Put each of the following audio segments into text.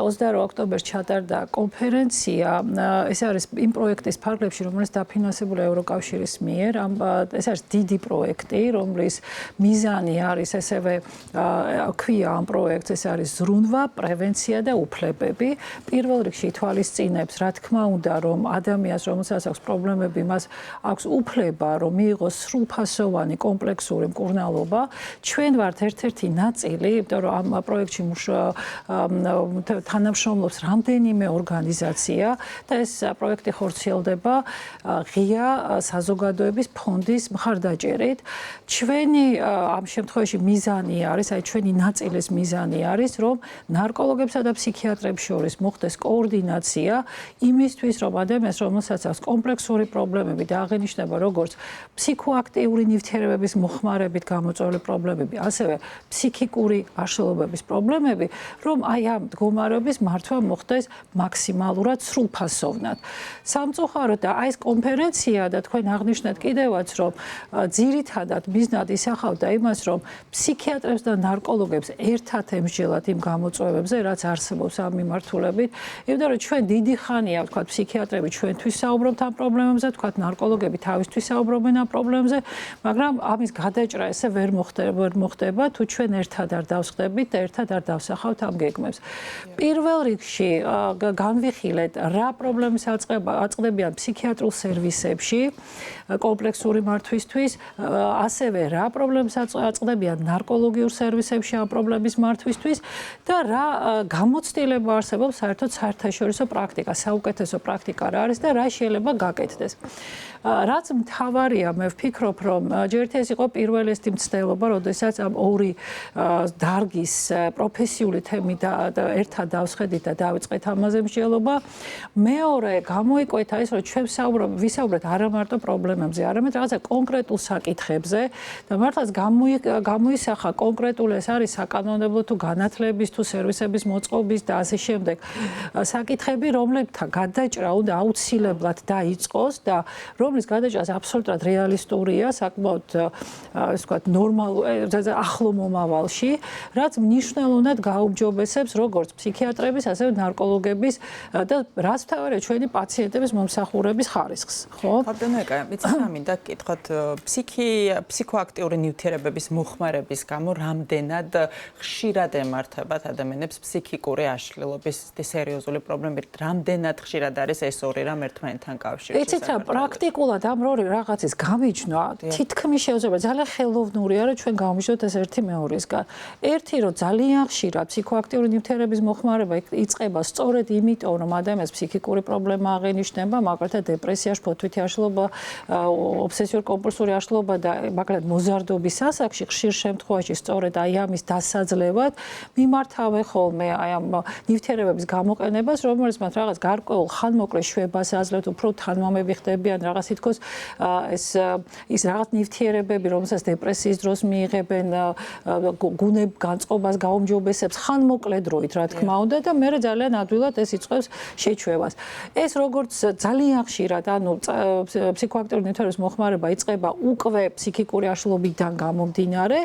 28 ოქტომბერს ჩატარდა კონფერენცია, ეს არის იმ პროექტის ფარგლებში, რომელიც დაფინანსებულია ევროკავშირის მიერ. ეს არის დიდი პროექტი, რომლის მიზანი არის ესევე ქვია ამ პროექტს, ეს არის ზრუნვა, პრევენცია და უფლებები. პირველ რიგში ითვალისწინებს, რა თქმა უნდა, რომ ადამიანს, რომელსაც აქვს პრობლემები, მას აქვს უფლება, რომ მიიღოს სრულფასოვანი კომპლექსური მკურნალობა. ჩვენ ვართ ერთ-ერთი ნაწილი, იმიტომ რომ ამ პროექტში თანამშრომლობს რამდენიმე ორგანიზაცია და ეს პროექტი ხორციელდება ღია საზოგადოების ფონდის მხარდაჭერით. ჩვენი ამ შემთხვევაში მიზანი არის, ჩვენი ნაწილის მიზანი არის, რომ ნარკოლოგებსა და ფსიქიატრებს შორის მოხდეს კოორდინაცია იმისთვის, რომ ადამიანს, რომელსაც აქვს კომპლექსური პრობლემები და აღინიშნება როგორც ფსიქოაქტიური ნივთიერებების მოხმარებით გამოწვეული პრობლემები, ასევე ფსიქიკური აშლილობების პრობლემები, რომ აი ამ მდგომარეობის მართვა მოხდეს მაქსიმალურად სრულფასოვნად. სამწუხაროდ და აი ეს კონფერენცია და თქვენ აღნიშნეთ კიდევაც, რომ ძირითადად მიზნად ისახავდა იმას, რომ ფსიქიატრებს და ნარკოლოგებს ერთად ემსჯელათ იმ გამოწვევებზე, რაც არსებობს ამ მიმართულებით. იმიტომ რომ ჩვენ დიდი ხანია, ვთქვათ, ფსიქიატრები ჩვენთვის საუბრობთ ამ პრობლემებზე, ვთქვათ, ნარკოლოგები თავისთვის საუბრობენ ამ პრობლემებზე, მაგრამ ამის გადაჭრა ესე ვერ მოხდება, თუ ჩვენ ერთად არ დავსხდებით და ერთად არ დავსახავთ ამ გეგმებს. პირველ რიგში განვიხილეთ, რა პრობლემის აწყდებიან ფსიქიატრულ სერვისებში კომპლექსური მართვისთვის, ასევე რა პრობლემის აწყდებიან ნარკოლოგიურ სერვისებში ამ პრობლემის მართვისთვის და რა გამოცდილება არსებობს საერთოდ საერთაშორისო პრაქტიკა, საუკეთესო პრაქტიკა რა არის და რა შეიძლება გაკეთდეს. რაც მთავარია, მე ვფიქრობ, რომ ჯერ ეს იყო პირველი ეს მცდელობა, როდესაც ამ ორი დარგის პროფესიული თემი და ერთად დავსხედით და დავიწყეთ ამაზე მსჯელობა. მეორე გამოიკვეთა ის, რომ ჩვენ ვისაუბრეთ არა მარტო პრობლემებზე, არამედ რაღაცა კონკრეტულ საკითხებზე და მართლაც გამოისახა კონკრეტულ ეს არის საკანონმდებლო თუ განათლების თუ სერვისების მოწყობის და ასე შემდეგ საკითხები, რომლებთან გადაჭრა უნდა აუცილებლად დაიწყოს და რომლის გადაჭრას აბსოლუტურად რეალისტურია, საკმაოდ ასე ვთქვათ, ახლო მომავალში, რაც მნიშვნელოვნად გაუმჯობესებს როგორც ფსიქიატრების, ასევე ნარკოლოგების და რაც მთავარია ჩვენი პაციენტების მომსახურების ხარისხს, ხო? ბატონო ეკა, ვიცი მინდა გკითხოთ, ფსიქოაქტიური ნივთიერებების მოხმარების გამო რამდენად ხშირად ემართებათ ადამიანებს ფსიქიკური აშლილობის სერიოზული პრობლემები, რამდენად ხშირად არის ეს ორი რამ ერთმანეთთან კავშირში? იცით რა, პრაქტიკულად ამ ორი რაღაცის გამიჯნა თითქმის შეუძლებელი, ძალიან ხელოვნურია, რომ ჩვენ გავმიჯნოთ ეს ერთი მეორისგან. ერთი რომ ძალიან ხშირად ფსიქოაქტიური ნივთიერების მოხმარება იწყება სწორედ იმიტომ, რომ ადამიანს ფსიქიკური პრობლემა აღენიშნება, მაგალითად დეპრესია, შფოთვითი აშლილობა, ობსესიურ-კომპულსიური აშლილობა და მაგალითად მოზარდობის ასაკში ხშირ შემთხვევაში სწორედ აი ამის დასაძლევად მიმართავენ ხოლმე აი ამ ნივთიერებების გამოყენებას, რომელიც მათ რაღაც გარკვეულ ხანმოკლე შვებას აძლევთ, უფრო თანმამები ხდებიან რაღაც თითქოს ის რაღაც ნივთიერებები, რომელსაც დეპრესიის დროს მიიღებენ, გუნებ განწყობას გაუმჯობესებს ხანმოკლე დროით, რა თქმა უნდა და მე ძალიან ადვილად ეს იწყებს შეჩვევას. ეს როგორც ძალიან ხშირად, ანუ ფსიქოაქტიური ნივთიერების მოხმარება იწყება უკვე ფსიქიკური აშლილობიდან გამომდინარე,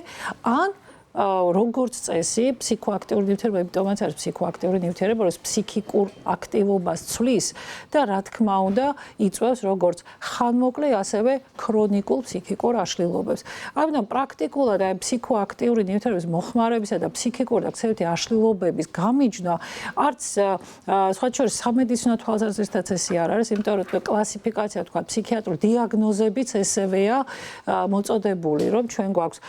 ან როგორც წესი, ფსიქოაქტიური ნივთიერება, იმიტომაც არის ფსიქოაქტიური ნივთიერება, რომ ფსიქიკურ აქტივობას ცვლის და რა თქმა უნდა, იწვევს როგორც ხანმოკლე, ასევე ქრონიკულ ფსიქიკურ აშლილობებს. ამიტომ პრაქტიკულად აი ფსიქოაქტიური ნივთიერების მოხმარებისა და ფსიქიკური და ქსევითი აშლილობების გამიჯნა არც სხვა შორის სამედიცინო თვალსაზრისითაც ესე არ არის, იმიტომ რომ კლასიფიკაცია, თქვა, ფსიქიატრული დიაგნოზებიც ესევეა მოწოდებული, რომ ჩვენ გვაქვს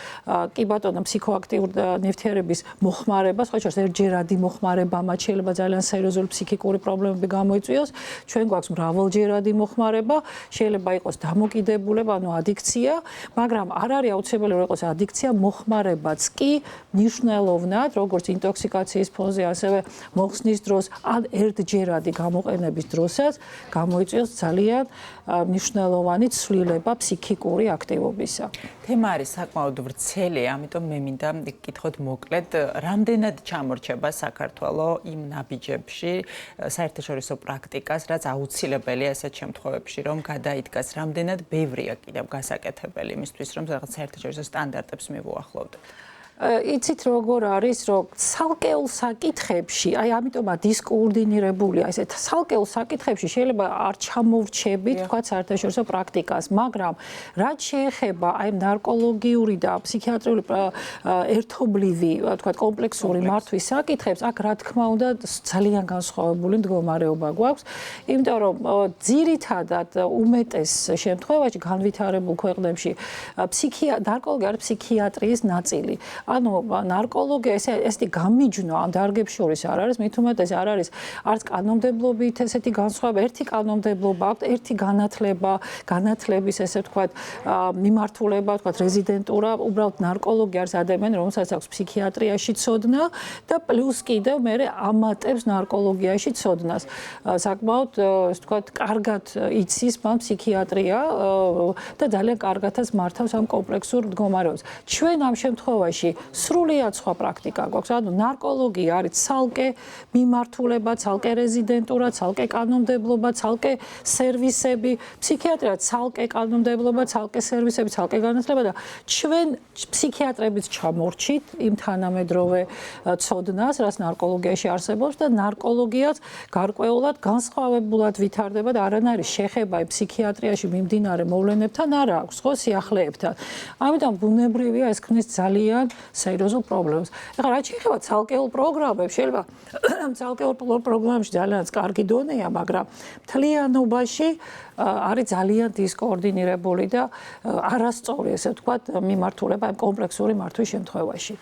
კი ბატონო ფსიქოაქტიური ნივთიერების მოხმარება, სხვა შორის ერთჯერადი მოხმარება, მათ შეიძლება ძალიან სერიოზული ფსიქიკური პრობლემები გამოიწვიოს. ჩვენ გვაქვს მრავალჯერადი მოხმარება, შეიძლება იყოს დამოკიდებულება, ანუ ადიქცია, მაგრამ არ არის აუცილებელი რომ იყოს ადიქცია, მოხმარებაც კი მნიშვნელოვნად, როგორც ინტოქსიკაციის ფონზე, ასევე მოხსნის დროს, ან ერთჯერადი გამოყენების დროსაც გამოიწვიოს ძალიან მნიშვნელოვანი ცვლილება ფსიქიკური აქტივობისა. თემა არის საკმაოდ ვრცელი, ამიტომ მე მინდა გკითხოთ მოკლედ, რამდენად ჩამორჩება საქართველოს იმ ნაბიჯებში საერთაშორისო პრაქტიკას, რაც აუცილებელია ასეთ შემთხვევებში, რომ გადაიდგას, რამდენად ბევრია კიდევ გასაკეთებელი იმისთვის, რომ რაღაც საერთაშორისო სტანდარტებს მივუახლოვდეთ. იცით როგორ არის, რომ ცალკეულ საკითხებში, აი ამიტომაც დისკოორდინირებულია, ესეთ ცალკეულ საკითხებში შეიძლება არ ჩამოვრჩებით, თქვა საერთაშორისო პრაქტიკას, მაგრამ რაც შეეხება აი ნარკოლოგიური და ფსიქიატრიული ერთობლივი, თქვა კომპლექსური მართვის საკითხებს, აქ რა თქმა უნდა ძალიან განსხვავებული მდგომარეობა გვაქვს, იმიტომ რომ ძირითადად უმეტეს შემთხვევაში განვითარებულ ქვეყნებში ნარკოლოგია არის ფსიქიატრიის ნაწილი. ანუ ნარკოლოგია ესეთი გამიჯვნა ამ დარგებს შორის არ არის, მით უმეტეს არ არის არც კანონმდებლობით ესეთი განსხვავება, ერთი კანონმდებლობა აქვს, ერთი განათლების ესე ვთქვათ მიმართულება, ვთქვათ რეზიდენტურა, უბრალოდ ნარკოლოგი არის ადამიანი, რომელსაც აქვს ფსიქიატრიაში ცოდნა და პლუს კიდევ მე ამატებს ნარკოლოგიაში ცოდნას. საკმაოდ ასე ვთქვათ კარგად იცის მან ფსიქიატრია და ძალიან კარგადაც მართავს ამ კომპლექსურ მდგომარეობას. ჩვენ ამ შემთხვევაში სრულიად სხვა პრაქტიკა გვაქვს. ანუ ნარკოლოგია არის ცალკე მიმართულება, ცალკე რეზიდენტურა, ცალკე კანონმდებლობა, ცალკე სერვისები, ფსიქიატრია ცალკე კანონმდებლობა, ცალკე სერვისები, ცალკე განათლება და ჩვენ ფსიქიატრებიც ჩამორჩით იმ თანამედროვე ცოდნას, რაც ნარკოლოგიაში არსებობს და ნარკოლოგიაც გარკვეულად განსხვავებულად ვითარდება და არანაირი შეხება ფსიქიატრიაში მიმდინარე მოვლენებთან არ აქვს, ხო, სიახლეებთან. ამიტომ ბუნებრივია ეს ქმნის ძალიან სერიოზულ პრობლემას. ეხლა რაც შეეხება ცალკეულ პროგრამებს, შეიძლება ცალკეულ პროგრამებში ძალიან კარგი დონეა, მაგრამ მთლიანობაში არის ძალიან დისკოორდინირებული და არასწორი, ესე ვთქვათ, მიმართულება იმ კომპლექსური მართვის შემთხვევაში.